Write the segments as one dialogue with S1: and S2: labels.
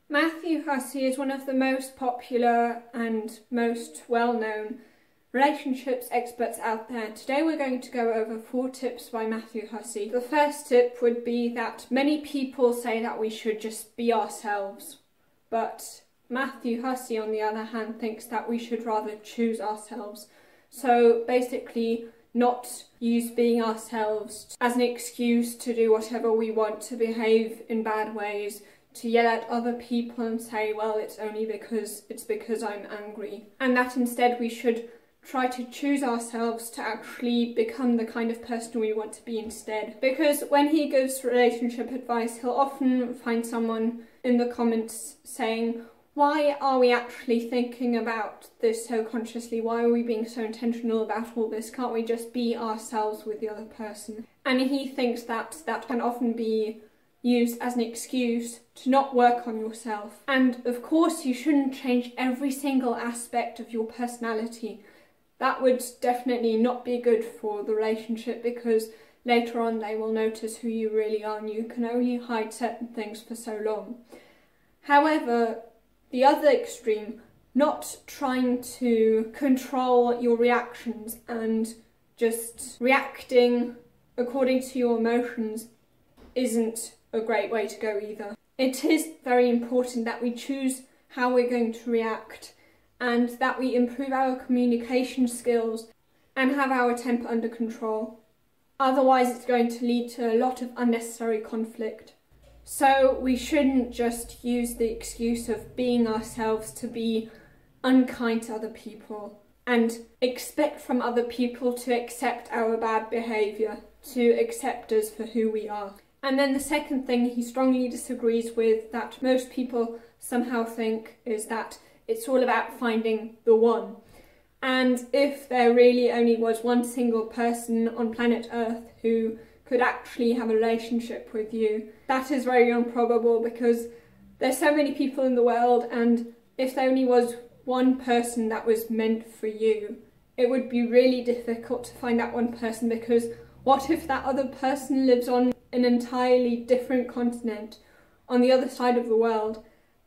S1: Matthew Hussey is one of the most popular and most well-known relationships experts out there. Today we're going to go over 4 tips by Matthew Hussey. The first tip would be that many people say that we should just be ourselves, but Matthew Hussey on the other hand thinks that we should rather choose ourselves. So basically not use being ourselves as an excuse to do whatever we want, to behave in bad ways, to yell at other people and say, well, it's only because I'm angry. And that instead we should try to choose ourselves to actually become the kind of person we want to be instead. Because when he gives relationship advice, he'll often find someone in the comments saying, why are we actually thinking about this so consciously? Why are we being so intentional about all this? Can't we just be ourselves with the other person? And he thinks that that can often be used as an excuse to not work on yourself. And of course you shouldn't change every single aspect of your personality. That would definitely not be good for the relationship, because later on they will notice who you really are and you can only hide certain things for so long. However, the other extreme, not trying to control your reactions and just reacting according to your emotions, isn't a great way to go either. It is very important that we choose how we're going to react and that we improve our communication skills and have our temper under control. Otherwise it's going to lead to a lot of unnecessary conflict. So we shouldn't just use the excuse of being ourselves to be unkind to other people and expect from other people to accept our bad behaviour, to accept us for who we are. And then the second thing he strongly disagrees with, that most people somehow think, is that it's all about finding the one. And if there really only was one single person on planet Earth who could actually have a relationship with you, that is very improbable, because there's so many people in the world, and if there only was one person that was meant for you, it would be really difficult to find that one person, because what if that other person lives on an entirely different continent on the other side of the world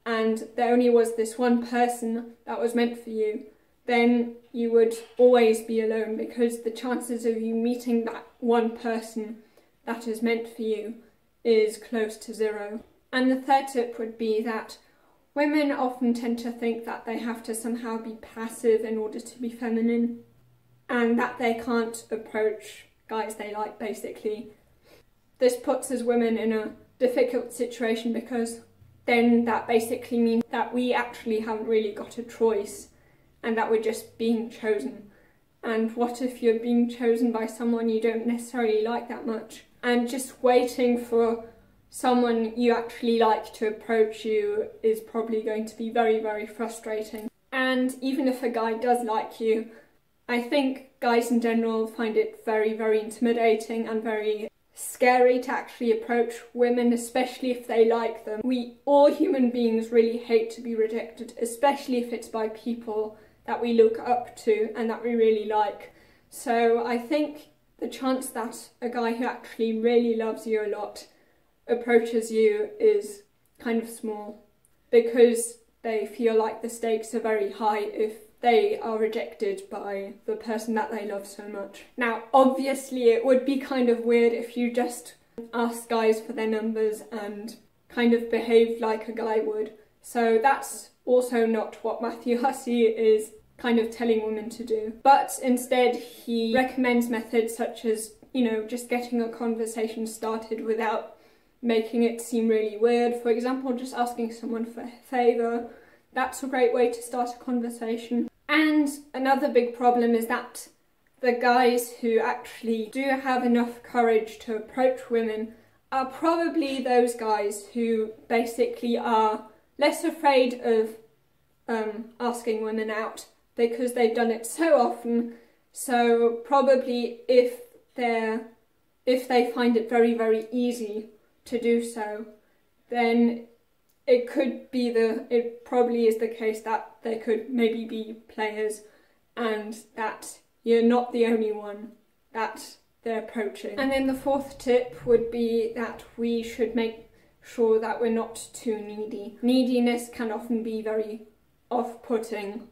S1: and there only was this one person that was meant for you? Then you would always be alone, because the chances of you meeting that one person that is meant for you is close to 0. And the third tip would be that women often tend to think that they have to somehow be passive in order to be feminine, and that they can't approach guys they like, basically. This puts us women in a difficult situation, because then that basically means that we actually haven't really got a choice and that we're just being chosen. And what if you're being chosen by someone you don't necessarily like that much, and just waiting for someone you actually like to approach you is probably going to be very, very frustrating. And even if a guy does like you, I think guys in general find it very, very intimidating and very scary to actually approach women, especially if they like them. We, all human beings, really hate to be rejected, especially if it's by people that we look up to and that we really like. So I think the chance that a guy who actually really loves you a lot approaches you is kind of small, because they feel like the stakes are very high if they are rejected by the person that they love so much. Now, obviously it would be kind of weird if you just asked guys for their numbers and kind of behaved like a guy would. So that's also not what Matthew Hussey is kind of telling women to do. But instead he recommends methods such as, you know, just getting a conversation started without making it seem really weird. For example, just asking someone for a favour. That's a great way to start a conversation. And another big problem is that the guys who actually do have enough courage to approach women are probably those guys who basically are less afraid of asking women out, because they've done it so often. So probably if they find it very, very easy to do so, then it probably is the case that there could maybe be players, and that you're not the only one that they're approaching. And then the fourth tip would be that we should make sure that we're not too needy. Neediness can often be very off-putting,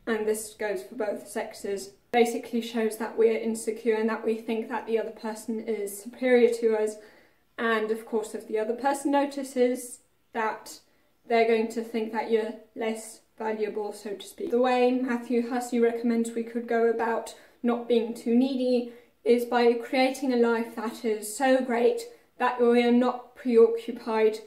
S1: and this goes for both sexes. Basically shows that we're insecure and that we think that the other person is superior to us, and of course if the other person notices that, they're going to think that you're less valuable, so to speak. The way Matthew Hussey recommends we could go about not being too needy is by creating a life that is so great that we are not preoccupied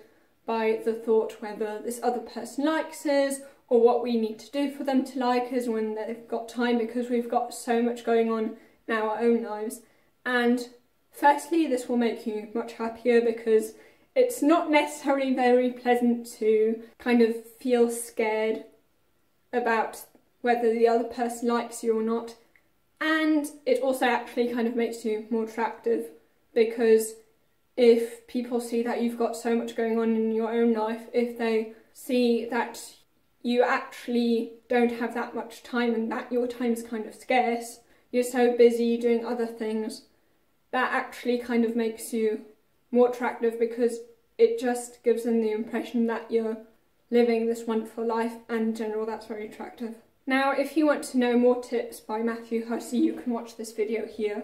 S1: by the thought whether this other person likes us or what we need to do for them to like us when they've got time, because we've got so much going on in our own lives. And firstly, this will make you much happier because it's not necessarily very pleasant to kind of feel scared about whether the other person likes you or not. And it also actually kind of makes you more attractive, because if people see that you've got so much going on in your own life, if they see that you actually don't have that much time and that your time is kind of scarce, you're so busy doing other things, that actually kind of makes you more attractive, because it just gives them the impression that you're living this wonderful life, and in general that's very attractive. Now, if you want to know more tips by Matthew Hussey, you can watch this video here.